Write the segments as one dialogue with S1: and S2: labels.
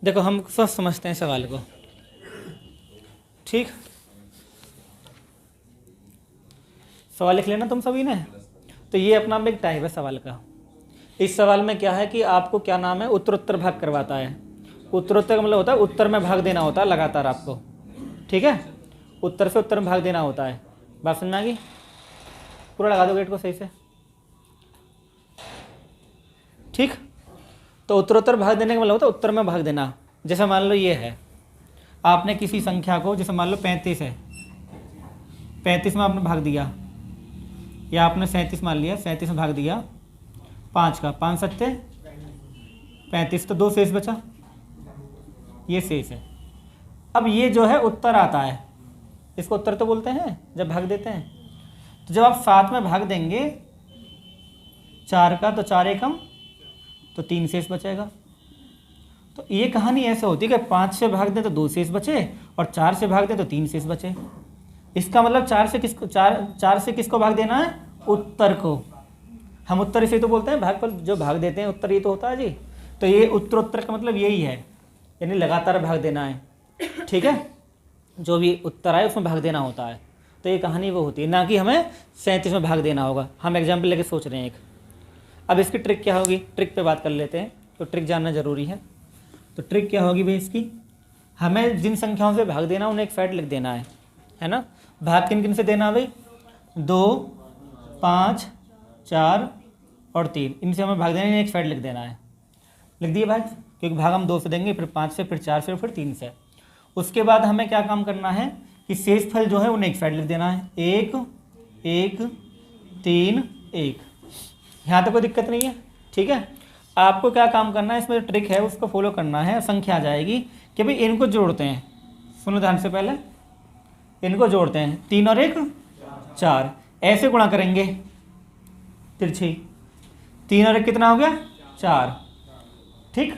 S1: देखो हम सब समझते हैं सवाल को, ठीक। सवाल लिख लेना तुम सभी ने। तो ये अपना एक टाइप है सवाल का। इस सवाल में क्या है कि आपको क्या नाम है, उत्तरोत्तर भाग करवाता है। उत्तरोत्तर का मतलब होता है उत्तर में भाग देना होता है लगातार आपको, ठीक है। उत्तर से उत्तर में भाग देना होता है। बात समझ में आ गई? पूरा लगा दो गेट को सही से, ठीक। तो उत्तरोत्तर भाग देने का मतलब होता है उत्तर में भाग देना। जैसे मान लो ये है, आपने किसी संख्या को, जैसे मान लो 35 है, 35 में आपने भाग दिया, या आपने 37 मान लिया, 37 में भाग दिया 5 का, 5 सत्ते 35, तो 2 शेष बचा, ये शेष है। अब ये जो है उत्तर आता है, इसको उत्तर तो बोलते हैं जब भाग देते हैं। तो जब आप 7 में भाग देंगे 4 का, तो 4 एकम तो 3 शेष बचेगा। तो ये कहानी ऐसे होती है कि 5 से भाग दें तो 2 शेष बचे, और 4 से भाग दें तो 3 शेष बचे। इसका मतलब 4 से किसको भाग देना है? उत्तर को। हम उत्तर इसे तो बोलते हैं, भाग पर जो भाग देते हैं उत्तर, ये तो होता है जी। तो ये उत्तरोत्तर का मतलब यही है, यानी लगातार भाग देना है, ठीक है। जो भी उत्तर आए उसमें भाग देना होता है। तो ये कहानी वो होती है, ना कि हमें 37 में भाग देना होगा। हम एग्जाम्पल लेके सोच रहे हैं एक। अब इसकी ट्रिक क्या होगी, ट्रिक पे बात कर लेते हैं। तो ट्रिक जानना जरूरी है। तो ट्रिक क्या होगी भाई इसकी, हमें जिन संख्याओं से भाग देना उन्हें एक साइड लिख देना है ना। भाग किन किन से देना भाई? 2, 5, 4 और 3, इनसे हमें भाग देना, इन्हें एक साइड लिख देना है। लिख दिए भाई, क्योंकि भाग हम 2 से देंगे, फिर 5 से, फिर 4 से, फिर 3 से। उसके बाद हमें क्या काम करना है कि शेष फल जो है उन्हें एक साइड लिख देना है। 1, 1, 3, 1। यहाँ तक कोई दिक्कत नहीं है, ठीक है। आपको क्या काम करना है, इसमें जो ट्रिक है उसको फॉलो करना है। संख्या आ जाएगी कि भाई इनको जोड़ते हैं, सुनो ध्यान से, पहले इनको जोड़ते हैं, 3 और 1 4, ऐसे गुणा करेंगे तिरछी। 3 और 1 कितना हो गया? 4, ठीक।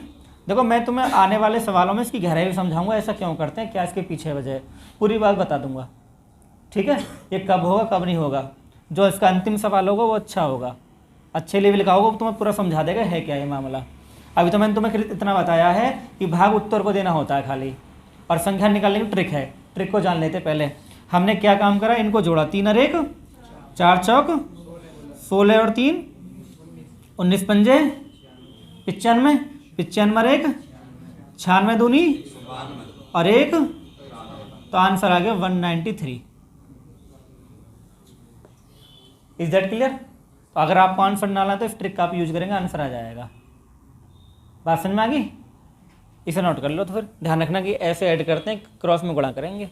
S1: देखो मैं तुम्हें आने वाले सवालों में इसकी गहराई में समझाऊंगा, ऐसा क्यों करते हैं, क्या इसके पीछे वजह है, पूरी बात बता दूंगा, ठीक है। ये कब होगा कब नहीं होगा, जो इसका अंतिम सवाल होगा वो अच्छा होगा, अच्छे लेवल का होगा, तुम्हें पूरा समझा देगा है क्या ये मामला। अभी तो मैंने तुम्हें इतना बताया है कि भाग उत्तर को देना होता है खाली, और संख्या निकालने की ट्रिक है। ट्रिक को जान लेते पहले। हमने क्या काम करा, इनको जोड़ा, 3 और 1 4 चौक 16 और 3 19 पंजे 95, 95 और 1 96 दूनी और 1, तो आंसर आ गया 193। Is that clear? तो अगर आपको आंसर ना आना तो इस ट्रिक का आप यूज करेंगे, आंसर आ जाएगा। बात समझ में आ गई? इसे नोट कर लो। तो फिर ध्यान रखना कि ऐसे ऐड करते हैं, क्रॉस में गुणा करेंगे।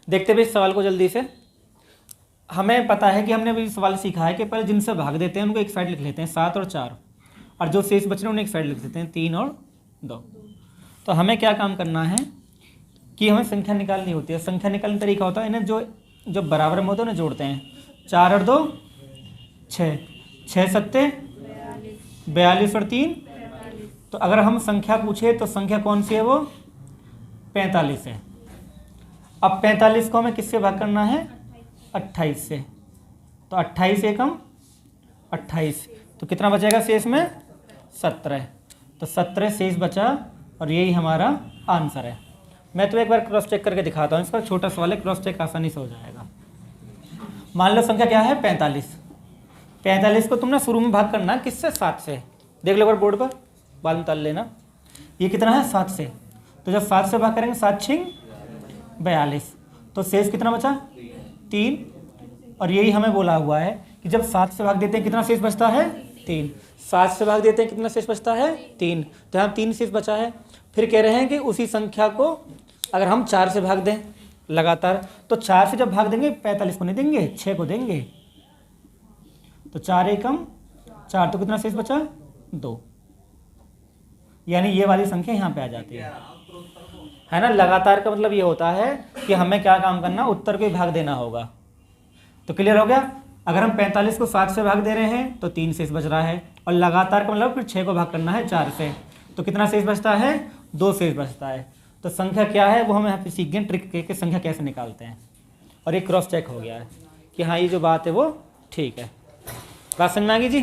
S1: देखते भी इस सवाल को जल्दी से। हमें पता है कि हमने अभी सवाल सीखा है कि पहले जिनसे भाग देते हैं उनको एक साइड लिख लेते हैं, 7 और 4, और जो शेष बच रहे हैं उन्हें एक साइड लिख देते हैं, 3 और 2। तो हमें क्या काम करना है कि हमें संख्या निकालनी होती है। संख्या निकालने का तरीका होता है, इन्हें जो बराबर में होते हैं उन्हें जोड़ते हैं। 4 और 2 6, 6 सत्ते 42 और 3। तो अगर हम संख्या पूछे तो संख्या कौन सी है, वो 45 है। अब 45 को हमें किससे भाग करना है? 28 से। तो 28 एकम 28, तो कितना बचेगा शेष में? 17। तो 17 शेष बचा, और यही हमारा आंसर है। मैं तो एक बार क्रॉस चेक करके दिखाता हूँ, इसका छोटा सवाल है, क्रॉस चेक आसानी से हो जाएगा। मान लो संख्या क्या है? 45। 45 को तुमने शुरू में भाग करना है किससे? 7 से। देख लो एक बार बोर्ड पर, बाद में तल लेना। ये कितना है? 7 से। तो जब 7 से भाग करेंगे 7 छिंग 42, तो शेष कितना बचा? 3। और यही हमें बोला हुआ है कि जब 7 से भाग देते हैं कितना शेष बचता है? 3। 7 से भाग देते हैं कितना शेष बचता है? 3। तो यहाँ 3 शेष बचा है। फिर कह रहे हैं कि उसी संख्या को अगर हम 4 से भाग दें लगातार, तो 4 से जब भाग देंगे 45 को नहीं देंगे, 6 को देंगे। तो 4 एकम 4, तो कितना शेष बचा? 2। यानी ये वाली संख्या यहाँ पे आ जाती है ना। लगातार का मतलब ये होता है कि हमें क्या काम करना, उत्तर को ही भाग देना होगा। तो क्लियर हो गया? अगर हम 45 को 7 से भाग दे रहे हैं तो 3 शेष बच रहा है, और लगातार का मतलब फिर 6 को भाग करना है 4 से, तो कितना शेष बचता है? 2 शेष बचता है। तो संख्या क्या है वो हम यहाँ पे सीख गए ट्रिक के संख्या कैसे निकालते हैं, और ये क्रॉस चेक हो गया है। कि हाँ ये जो बात है वो ठीक है। बात समझ में आ गई जी?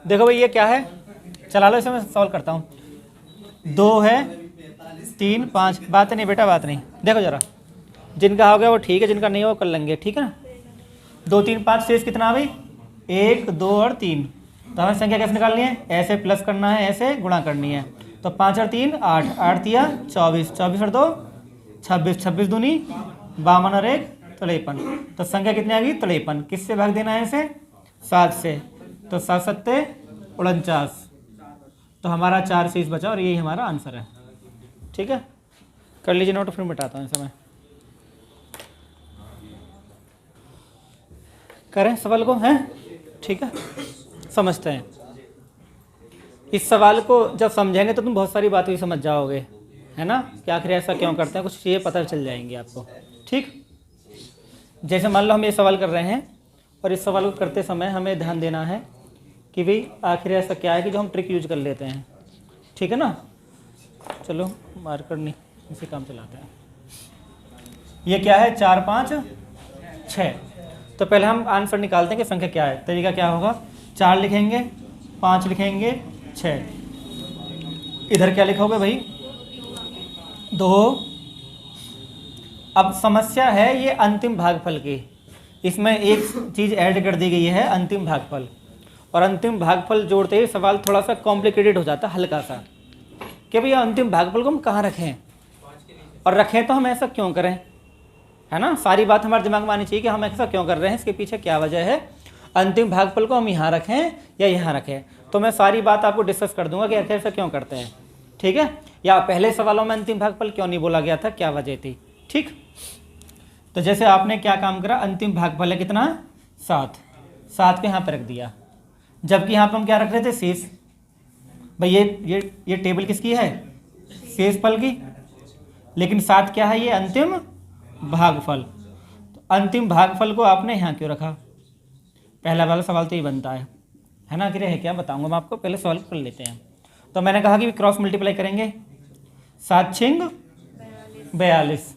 S1: देखो भाई ये क्या है, चला लो इसे, मैं सॉल्व करता हूँ। 2 है, 3 5, बात नहीं बेटा बात नहीं। देखो जरा, जिनका हो गया वो ठीक है, जिनका नहीं हो वो कर लेंगे, ठीक है ना। 2 3 5 शेष कितना भाई? 1 2 और 3। तो हमें संख्या कैसे निकालनी है? ऐसे प्लस करना है, ऐसे गुणा करनी है। तो 5 और 3 8, 8 दिया 24, 24 और 2 26, 26 दूनी 52 और 1 53। तो संख्या कितनी आ गई? 53। किससे भाग देना है इसे? 7 से। तो 7 7 49। तो हमारा 4 शेष बचा और यही हमारा आंसर है। ठीक है, कर लीजिए नोट, फिर मिटाता हूँ इसे मैं। करें सवाल को, हैं? ठीक है, समझते हैं। इस सवाल को जब समझेंगे तो तुम बहुत सारी बातें भी समझ जाओगे, है ना, कि आखिर ऐसा क्यों करते हैं, कुछ चीज़ें पता चल जाएंगी आपको। ठीक, जैसे मान लो हम ये सवाल कर रहे हैं और इस सवाल को करते समय हमें ध्यान देना है कि भाई आखिर ऐसा क्या है कि जो हम ट्रिक यूज कर लेते हैं। ठीक है ना, चलो मार्कर नहीं, इसी काम चलाते हैं। ये क्या है? 4 5 6। तो पहले हम आंसर निकालते हैं कि संख्या क्या है। तरीका क्या होगा? 4 लिखेंगे, 5 लिखेंगे, 6। इधर क्या लिखोगे भाई? 2। अब समस्या है ये अंतिम भागफल की, इसमें एक चीज़ ऐड कर दी गई है, अंतिम भागफल। और अंतिम भागफल जोड़ते ही सवाल थोड़ा सा कॉम्प्लिकेटेड हो जाता है, हल्का सा, कि भैया अंतिम भागफल को हम कहाँ रखें, और रखें तो हम ऐसा क्यों करें, है ना। सारी बात हमारे दिमाग में आनी चाहिए कि हम ऐसा क्यों कर रहे हैं, इसके पीछे क्या वजह है, अंतिम भागफल को हम यहाँ रखें या यहाँ रखें। तो मैं सारी बात आपको डिस्कस कर दूंगा कि आखिर ऐसा क्यों करते हैं। ठीक है, या पहले सवालों में अंतिम भागफल क्यों नहीं बोला गया था, क्या वजह थी। ठीक, तो जैसे आपने क्या काम करा, अंतिम भागफल है कितना? 7। 7 को यहाँ पर रख दिया, जबकि यहाँ पर हम क्या रख रहे थे? शेष। भाई ये टेबल किसकी है? शेषफल की। लेकिन 7 क्या है? ये अंतिम भागफल। तो अंतिम भागफल को आपने यहाँ क्यों रखा? पहला वाला सवाल तो ये बनता है ना, कि है क्या, बताऊंगा मैं आपको, पहले सवाल कर लेते हैं। तो मैंने कहा कि क्रॉस मल्टीप्लाई करेंगे, 7 छिंग 42,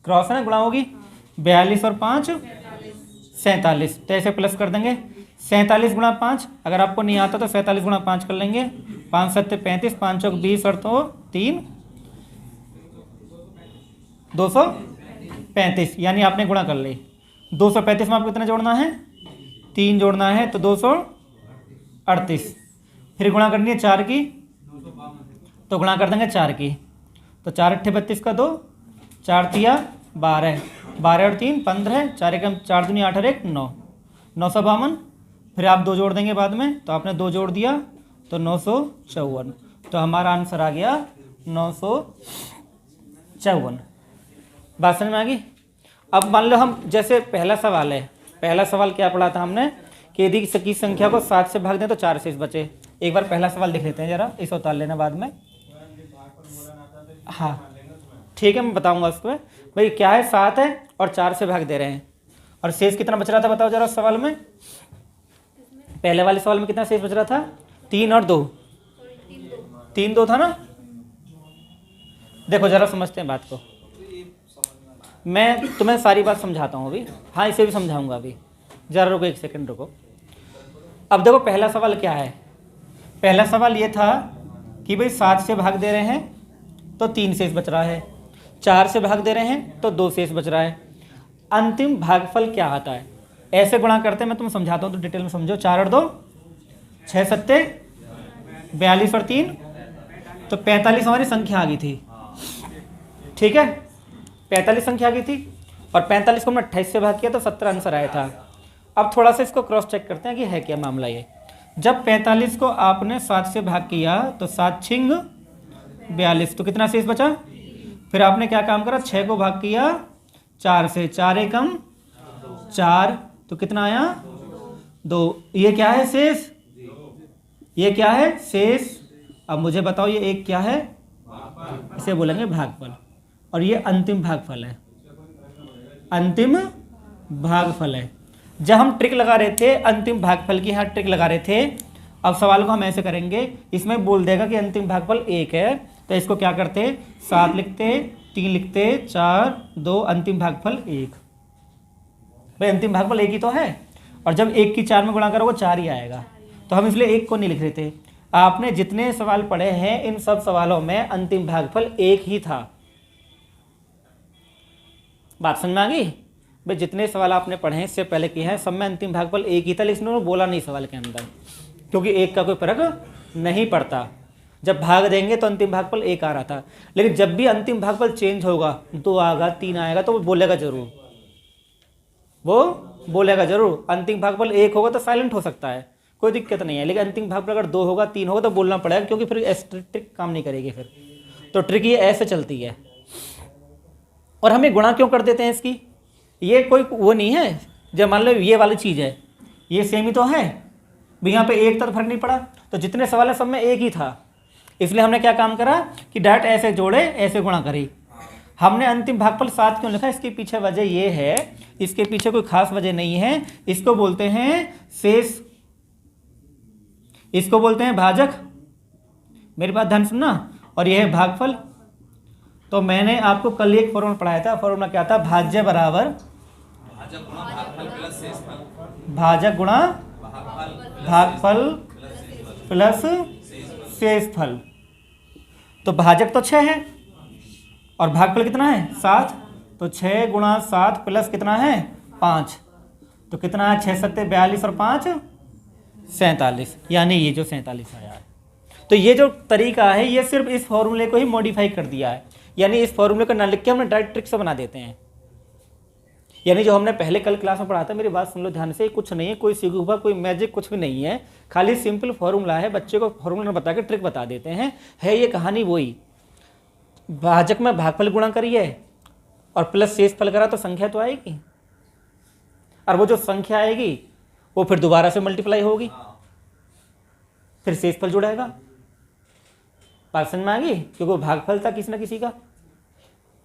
S1: क्रॉस है ना, गुणा होगी 42 और 5 47। तो ऐसे प्लस कर देंगे, 47 गुणा 5, अगर आपको नहीं आता तो 47 गुणा 5 कर लेंगे, 5 7 35, 5 चौक 20 और तो 3 235, यानी आपने गुणा कर ली। 235 में आपको कितना जोड़ना है? 3 जोड़ना है, तो 238। फिर गुणा करनी है 4 की, तो गुणा कर देंगे 4 की। तो 4 अट्ठे 32 का 2, 4 तिया 12, 12 और 3 15, 4 एकम 4 दूनी 8 और 1 9, 952। फिर आप 2 जोड़ देंगे बाद में, तो आपने 2 जोड़ दिया तो 954। तो हमारा आंसर आ गया 954। बात समझ में आ गई? अब मान लो हम, जैसे पहला सवाल है, पहला सवाल क्या पढ़ा था हमने, कि यदि किसी संख्या को 7 से भाग दें तो 4 शेष बचे। एक बार पहला सवाल देख लेते हैं जरा, इसे उतार लेना बाद में। हाँ ठीक है, मैं बताऊंगा उसको। भाई क्या है, 7 है और 4 से भाग दे रहे हैं, और शेष कितना बच रहा था बताओ जरा उस सवाल में। पहले वाले सवाल में कितना शेष बच रहा था? 3 और 2, 3 2 था ना। देखो जरा समझते हैं बात को, मैं तुम्हें सारी बात समझाता हूँ अभी। हाँ इसे भी समझाऊंगा अभी, जरा रुको, 1 सेकंड रुको। अब देखो पहला सवाल क्या है, पहला सवाल ये था कि भाई 7 से भाग दे रहे हैं तो 3 शेष बच रहा है, 4 से भाग दे रहे हैं तो 2 शेष बच रहा है। अंतिम भागफल क्या आता है, ऐसे गुणा करते हैं, मैं तुम्हें समझाता हूँ तो डिटेल में समझो। 4 और 2 6 7 42 और 3 तो 45 हमारी संख्या आ गई थी। ठीक है, 45 संख्या आ गई थी, और 45 को हमने 28 से भाग किया तो 17 आंसर आया था। अब थोड़ा सा इसको क्रॉस चेक करते हैं कि है क्या मामला ये। जब 45 को आपने 7 से भाग किया तो 7 छिंग 42, तो कितना शेष बचा? फिर आपने क्या काम करा, 6 को भाग किया 4 से, 4 एकम 4, तो कितना आया? 2। ये क्या है? शेष। ये क्या है? शेष। अब मुझे बताओ ये एक क्या है? इसे बोलेंगे भागफल, और ये अंतिम भागफल है, अंतिम भागफल है। जब हम ट्रिक लगा रहे थे अंतिम भागफल की, यहाँ ट्रिक लगा रहे थे। अब सवाल को हम ऐसे करेंगे, इसमें बोल देगा कि अंतिम भागफल 1 है, तो इसको क्या करते, 7 लिखते, 3 लिखते, 4 2, अंतिम भागफल 1। भाई अंतिम भागफल 1 ही तो है, और जब 1 की 4 में गुणा करोगे 4 ही आएगा, तो हम इसलिए 1 को नहीं लिख रहे थे। आपने जितने सवाल पढ़े हैं इन सब सवालों में अंतिम भागफल 1 ही था। बात समझ में आ गई? भाई जितने सवाल आपने पढ़े हैं इससे पहले किए हैं सब में अंतिम भागफल 1 ही था, लेकिन उन्होंने बोला नहीं सवाल के अंदर, क्योंकि 1 का कोई फर्क नहीं पड़ता। जब भाग देंगे तो अंतिम भागफल 1 आ रहा था, लेकिन जब भी अंतिम भागफल चेंज होगा, 2 आएगा 3 आएगा, तो वो बोलेगा जरूर, वो बोलेगा जरूर। अंतिम भागफल 1 होगा तो साइलेंट हो सकता है, कोई दिक्कत नहीं है, लेकिन अंतिम भागफल अगर 2 होगा 3 होगा तो बोलना पड़ेगा, क्योंकि फिर ऐसे ट्रिक काम नहीं करेगी फिर। तो ट्रिक ये ऐसे चलती है। और हमें गुणा क्यों कर देते हैं इसकी? ये कोई वो नहीं है, जब मान लो ये वाली चीज़ है, ये सेम ही तो है भी, यहाँ पे 1 तक फर्क नहीं पड़ा, तो जितने सवाल है सब में 1 ही था, इसलिए हमने क्या काम करा कि डायरेक्ट ऐसे जोड़े, ऐसे गुणा करी। हमने अंतिम भागफल 7 क्यों लिखा? इसके पीछे वजह ये है, इसके पीछे कोई खास वजह नहीं है, इसको बोलते हैं शेष, इसको बोलते हैं भाजक। मेरी बात ध्यान सुनना। और यह है भागफल। तो मैंने आपको कल एक फॉर्मूला पढ़ाया था, फॉर्मूला क्या था? भाज्य बराबर भाजक गुणा भागफल प्लस शेषफल। तो भाजक तो 6 है और भागफल कितना है? 7। तो 6 गुणा 7 प्लस कितना है? 5। तो कितना है? 6 7 42 और 5 47, यानी ये जो 47 आया है। तो ये जो तरीका है ये सिर्फ इस फॉर्मूले को ही मॉडिफाई कर दिया है, यानी इस फॉर्मूले को ना लिख के हमने डायरेक्ट ट्रिक से बना देते हैं। यानी जो हमने पहले कल क्लास में पढ़ा था, मेरी बात सुन लो ध्यान से, कुछ नहीं है, कोई सिगुफा कोई मैजिक कुछ भी नहीं है, खाली सिंपल फॉर्मूला है, बच्चे को फॉर्मूला बता के ट्रिक बता देते हैं। है ये कहानी वही, भाजक में भागफल गुणा करिए और प्लस शेषफल करा तो संख्या तो आएगी, और वो जो संख्या आएगी वो फिर दोबारा से मल्टीप्लाई होगी, फिर शेषफल जुड़ेगा। बात समझ में आ गई? क्योंकि वो भागफल था किसी ना किसी का,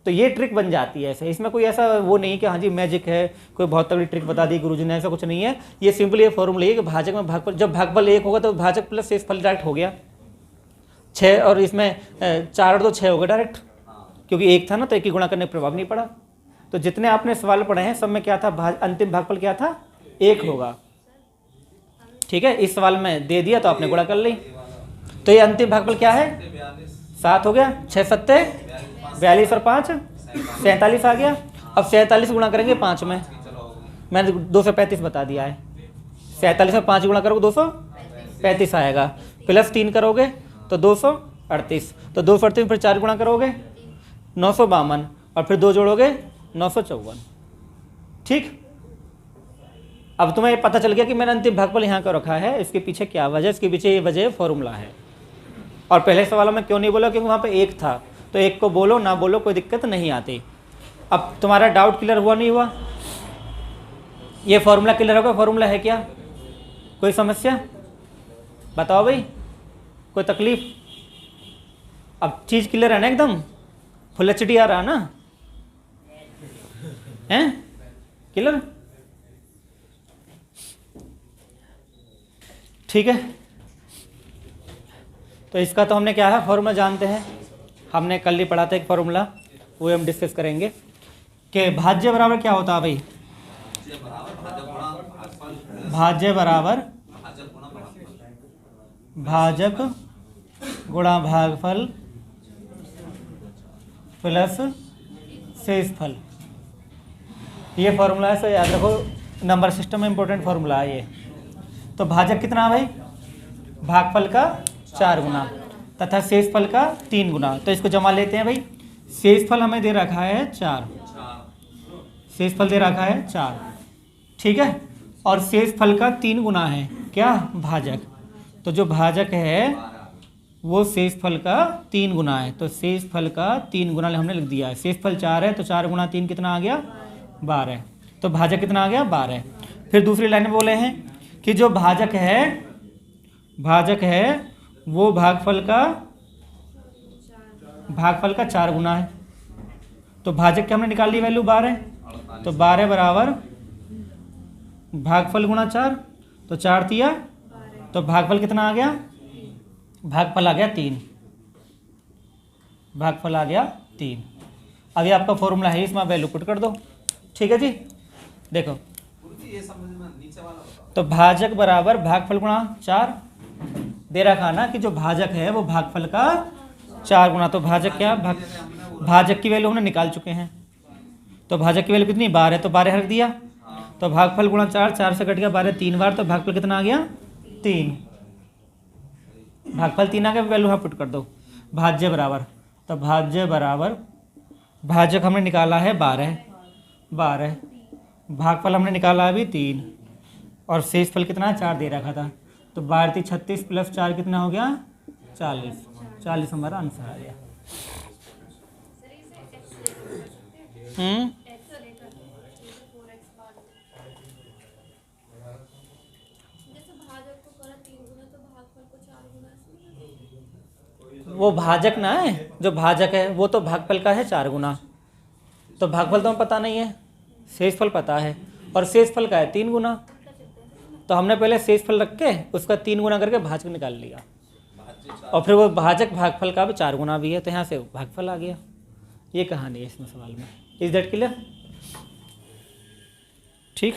S1: तो ये ट्रिक बन जाती है ऐसे। इसमें कोई ऐसा वो नहीं कि हाँ जी मैजिक है, कोई बहुत तगड़ी ट्रिक बता दी गुरुजी ने, ऐसा कुछ नहीं है। ये सिंपल ये फॉर्मूला है कि भाजक में भागफल, जब भागफल 1 होगा तो भाजक प्लस शेषफल डायरेक्ट हो गया 6, और इसमें 4 और 2 6 हो गया डायरेक्ट, क्योंकि 1 था ना, तो 1 की गुणा करने का प्रभाव नहीं पड़ा। तो जितने आपने सवाल पढ़े हैं सब में क्या था? अंतिम भागफल क्या था? 1 होगा। ठीक है, इस सवाल में दे दिया तो आपने गुणा कर ली। तो ये अंतिम भागफल क्या है? 7 हो गया, 6 7 42 और 5 47 आ गया। अब 47 गुणा करेंगे 5 में, मैंने 235 बता दिया है। 47 में 5 गुणा करोगे 235 आएगा, प्लस 3 करोगे तो 238, तो 238 फिर 4 गुणा करोगे 952, और फिर 2 जोड़ोगे 954। ठीक, अब तुम्हें पता चल गया कि मैंने अंतिम भागफल यहाँ का रखा है, इसके पीछे क्या वजह, इसके पीछे ये वजह फॉर्मूला है। और पहले सवालों में क्यों नहीं बोला? क्योंकि वहाँ पे 1 था, तो 1 को बोलो ना बोलो कोई दिक्कत नहीं आती। अब तुम्हारा डाउट क्लियर हुआ नहीं हुआ? ये फॉर्मूला क्लियर होगा? फॉर्मूला है क्या? कोई समस्या बताओ भाई, कोई तकलीफ? अब चीज़ क्लियर है ना, एकदम फुल HD आ रहा ना, हैं क्लियर? ठीक है, तो इसका तो हमने क्या है फॉर्मूला जानते हैं, हमने कल ही पढ़ा था एक फॉर्मूला, वो हम डिस्कस करेंगे कि भाज्य बराबर क्या होता है भाई? भाज्य बराबर भाजक गुणा भागफल प्लस शेषफल। ये फॉर्मूला है, सो याद रखो, नंबर सिस्टम में इंपॉर्टेंट फॉर्मूला है ये। तो भाजक कितना है भाई? भागफल का 4 गुना तथा शेषफल का 3 गुना। तो इसको जमा लेते हैं भाई। शेषफल हमें दे रखा है 4, शेषफल दे रखा है 4, ठीक है, और शेषफल का 3 गुना है क्या? भाजक। तो जो भाजक है वो शेषफल का 3 गुना है, तो शेषफल का 3 गुना हमने लिख दिया है। शेषफल 4 है तो 4 गुना 3 कितना आ गया? 12। तो भाजक कितना आ गया? 12। फिर दूसरी लाइन में बोले हैं कि जो भाजक है वो भागफल का 4 गुना है। तो भाजक की हमने निकाल ली वैल्यू 12, तो 12 बराबर भागफल गुणा 4, तो 4 तिया, तो भागफल कितना आ गया? भागफल आ गया 3, भागफल आ गया 3। अभी आपका फॉर्मूला है, इसमें वैल्यू पुट कर दो। ठीक है जी, देखो तो भाजक बराबर भागफल गुणा 4 दे रखा ना, कि जो भाजक है वो भागफल का 4 गुना। तो भाजक क्या, भाजक की वैल्यू हमने निकाल चुके हैं। तो भाजक की वैल्यू कितनी, 12 है, तो 12 रख दिया। तो भागफल गुणा 4, 4 से कट गया 12 3 बार, तो भागफल कितना आ गया 3। भागफल 3 आ गया, वैल्यू यहाँ पुट कर दो। भाज्य बराबर, तो भाज्य बराबर भाजक हमने निकाला है 12, भागफल हमने निकाला अभी 3, और शेष फल कितना 4 दे रखा था। तो 12 36 प्लस 4 कितना हो गया 40 हमारा आंसर आ गया। वो भाजक ना है, जो भाजक है वो तो भागफल का है 4 गुना। तो भागफल तो हमें पता नहीं है, शेषफल पता है, और शेषफल का है 3 गुना। तो हमने पहले शेषफल रख के उसका 3 गुना करके भाजक निकाल लिया, और फिर वो भाजक भागफल का भी 4 गुना भी है, तो यहाँ से भागफल आ गया। ये कहानी है इसमें सवाल में। Is that clear? ठीक।